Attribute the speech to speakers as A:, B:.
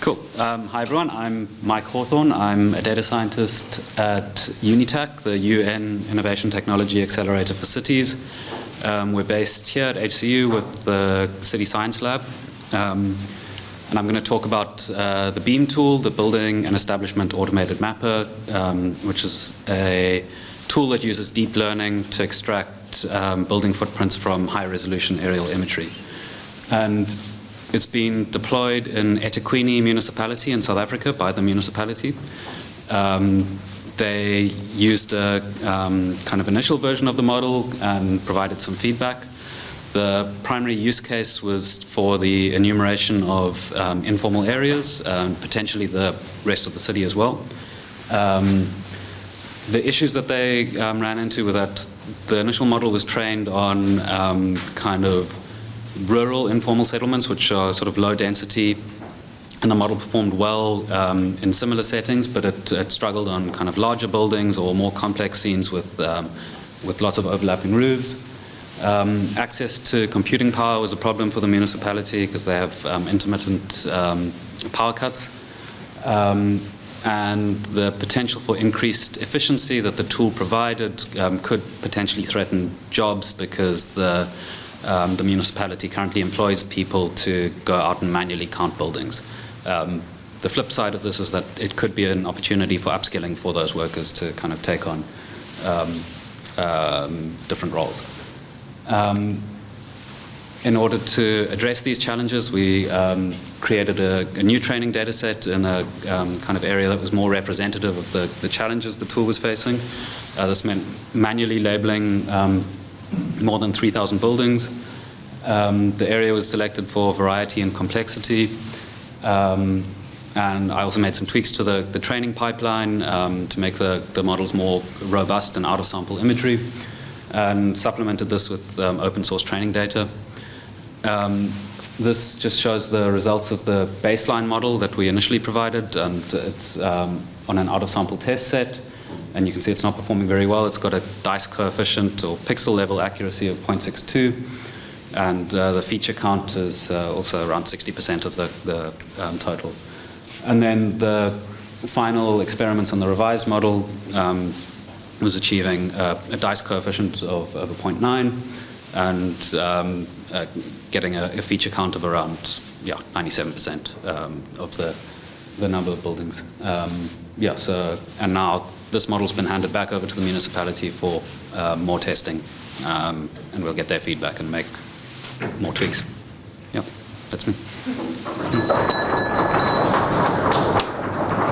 A: Cool. Hi everyone, I'm Mike Hathorn. I'm a data scientist at UNITAC, the UN Innovation Technology Accelerator for Cities. We're based here at HCU with the City Science Lab. And I'm going to talk about the BEAM tool, the Building and Establishment Automated Mapper, which is a tool that uses deep learning to extract building footprints from high-resolution aerial imagery. And it's been deployed in eThekwini municipality in South Africa by the municipality. They used a kind of initial version of the model and provided some feedback. The primary use case was for the enumeration of informal areas, potentially the rest of the city as well. The issues that they ran into were that the initial model was trained on kind of rural informal settlements, which are sort of low density, and the model performed well in similar settings, but it struggled on kind of larger buildings or more complex scenes with lots of overlapping roofs. Access to computing power was a problem for the municipality because they have intermittent power cuts. And the potential for increased efficiency that the tool provided could potentially threaten jobs because the municipality currently employs people to go out and manually count buildings. The flip side of this is that it could be an opportunity for upskilling for those workers to kind of take on different roles. In order to address these challenges, we created a new training data set in a kind of area that was more representative of the challenges the tool was facing. This meant manually labeling more than 3,000 buildings. The area was selected for variety and complexity. And I also made some tweaks to the training pipeline to make the models more robust and out-of-sample imagery, and supplemented this with open source training data. This just shows the results of the baseline model that we initially provided, and it's on an out-of-sample test set. And you can see it's not performing very well. It's got a dice coefficient or pixel level accuracy of 0.62. And the feature count is also around 60% of the total. And then the final experiments on the revised model was achieving a dice coefficient of 0.9 and getting a feature count of around 97% of the number of buildings. And now this model's been handed back over to the municipality for more testing, and we'll get their feedback and make more tweaks. Yeah, that's me.